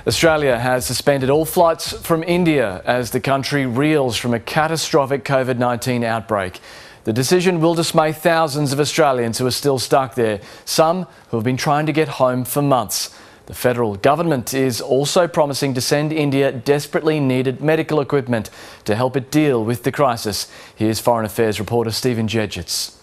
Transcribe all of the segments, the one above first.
Australia has suspended all flights from India as the country reels from a catastrophic COVID-19 outbreak. The decision will dismay thousands of Australians who are still stuck there, some who have been trying to get home for months. The federal government is also promising to send India desperately needed medical equipment to help it deal with the crisis. Here's Foreign Affairs reporter Stephen Jedgetts.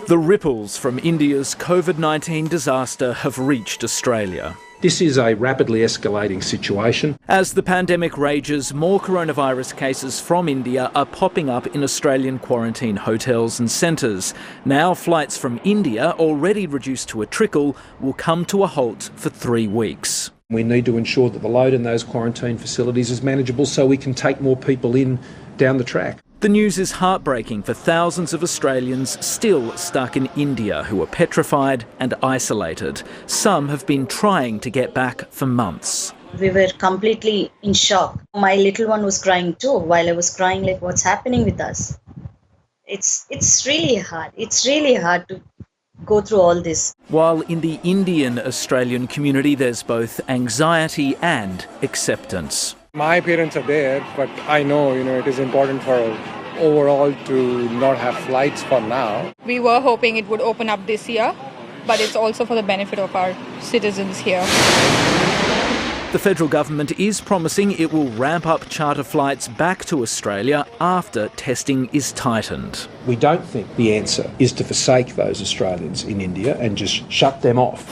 The ripples from India's COVID-19 disaster have reached Australia. This is a rapidly escalating situation. As the pandemic rages, more coronavirus cases from India are popping up in Australian quarantine hotels and centres. Now flights from India, already reduced to a trickle, will come to a halt for 3 weeks. We need to ensure that the load in those quarantine facilities is manageable so we can take more people in down the track. The news is heartbreaking for thousands of Australians still stuck in India who are petrified and isolated. Some have been trying to get back for months. We were completely in shock. My little one was crying too while I was crying, like, what's happening with us? It's really hard. It's really hard to go through all this. While in the Indian Australian community there's both anxiety and acceptance. My parents are there, but I know, it is important for overall to not have flights for now. We were hoping it would open up this year, but it's also for the benefit of our citizens here. The federal government is promising it will ramp up charter flights back to Australia after testing is tightened. We don't think the answer is to forsake those Australians in India and just shut them off.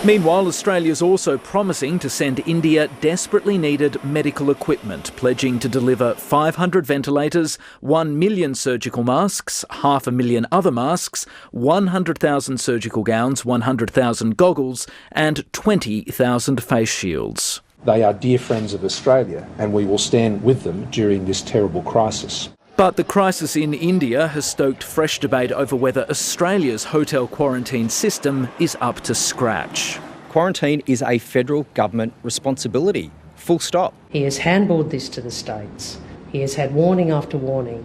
Meanwhile, Australia's also promising to send India desperately needed medical equipment, pledging to deliver 500 ventilators, 1 million surgical masks, 500,000 other masks, 100,000 surgical gowns, 100,000 goggles and 20,000 face shields. They are dear friends of Australia and we will stand with them during this terrible crisis. But the crisis in India has stoked fresh debate over whether Australia's hotel quarantine system is up to scratch. Quarantine is a federal government responsibility, full stop. He has handballed this to the states. He has had warning after warning.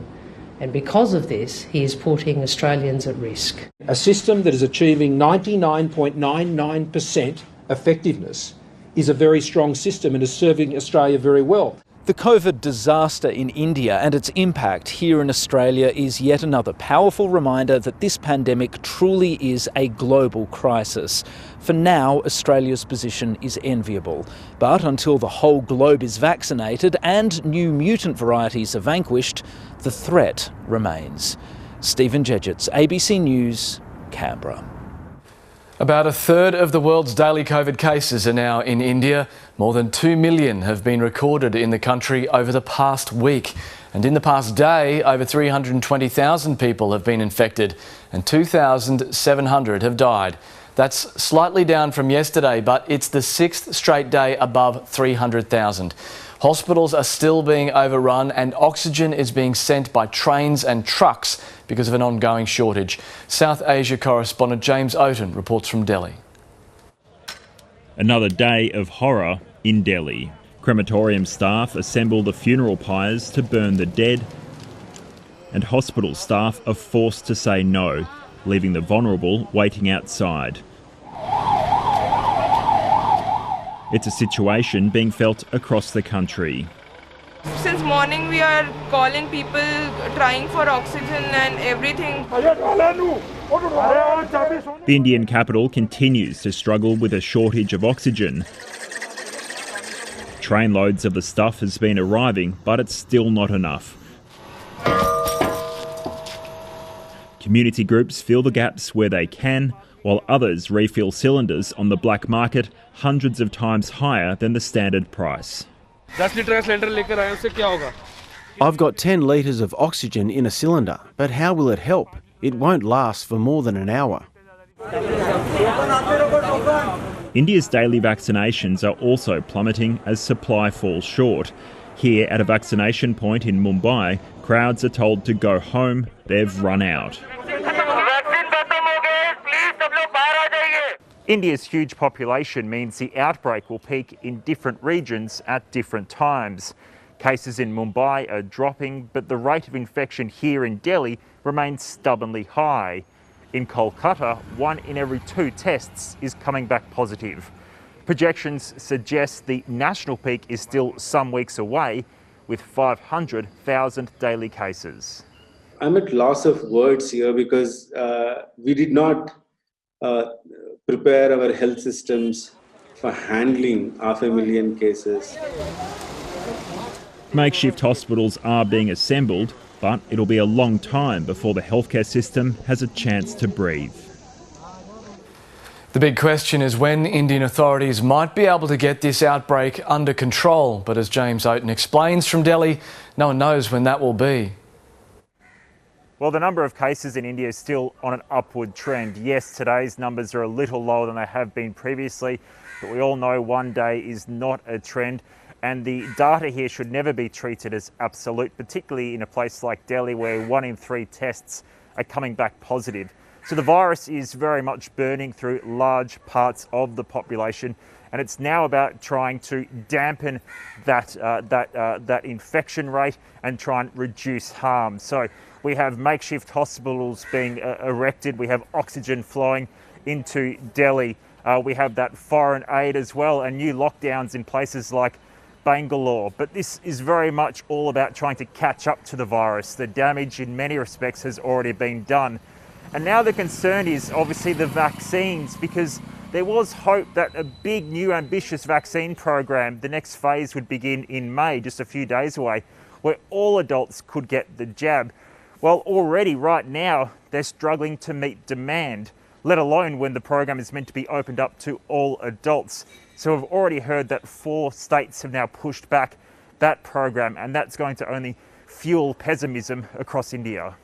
And because of this, he is putting Australians at risk. A system that is achieving 99.99% effectiveness is a very strong system and is serving Australia very well. The COVID disaster in India and its impact here in Australia is yet another powerful reminder that this pandemic truly is a global crisis. For now, Australia's position is enviable. But until the whole globe is vaccinated and new mutant varieties are vanquished, the threat remains. Stephen Jedgetts, ABC News, Canberra. About a third of the world's daily COVID cases are now in India. More than 2 million have been recorded in the country over the past week. And in the past day, over 320,000 people have been infected and 2,700 have died. That's slightly down from yesterday, but it's the 6th straight day above 300,000. Hospitals are still being overrun and oxygen is being sent by trains and trucks because of an ongoing shortage. South Asia correspondent James Oaten reports from Delhi. Another day of horror in Delhi. Crematorium staff assemble the funeral pyres to burn the dead, and hospital staff are forced to say no, leaving the vulnerable waiting outside. It's a situation being felt across the country. Since morning we are calling people, trying for oxygen and everything. The Indian capital continues to struggle with a shortage of oxygen. Trainloads of the stuff has been arriving, but it's still not enough. Community groups fill the gaps where they can, while others refill cylinders on the black market hundreds of times higher than the standard price. I've got 10 litres of oxygen in a cylinder, but how will it help? It won't last for more than an hour. India's daily vaccinations are also plummeting as supply falls short. Here at a vaccination point in Mumbai, crowds are told to go home. They've run out. India's huge population means the outbreak will peak in different regions at different times. Cases in Mumbai are dropping, but the rate of infection here in Delhi remains stubbornly high. In Kolkata, 1 in every 2 tests is coming back positive. Projections suggest the national peak is still some weeks away, with 500,000 daily cases. I'm at loss of words here because we did not prepare our health systems for handling 500,000 cases. Makeshift hospitals are being assembled, but it'll be a long time before the healthcare system has a chance to breathe. The big question is when Indian authorities might be able to get this outbreak under control. But as James Oaten explains from Delhi, no one knows when that will be. Well, the number of cases in India is still on an upward trend. Yes, today's numbers are a little lower than they have been previously, but we all know one day is not a trend. And the data here should never be treated as absolute, particularly in a place like Delhi where 1 in 3 tests are coming back positive. So the virus is very much burning through large parts of the population, and it's now about trying to dampen that infection rate and try and reduce harm. So we have makeshift hospitals being erected, we have oxygen flowing into Delhi, we have that foreign aid as well, and new lockdowns in places like Bangalore. But this is very much all about trying to catch up to the virus. The damage in many respects has already been done. And now the concern is obviously the vaccines, because there was hope that a big new ambitious vaccine program, the next phase would begin in May, just a few days away, where all adults could get the jab. Well, already right now, they're struggling to meet demand, let alone when the program is meant to be opened up to all adults. So we've already heard that 4 states have now pushed back that program, and that's going to only fuel pessimism across India.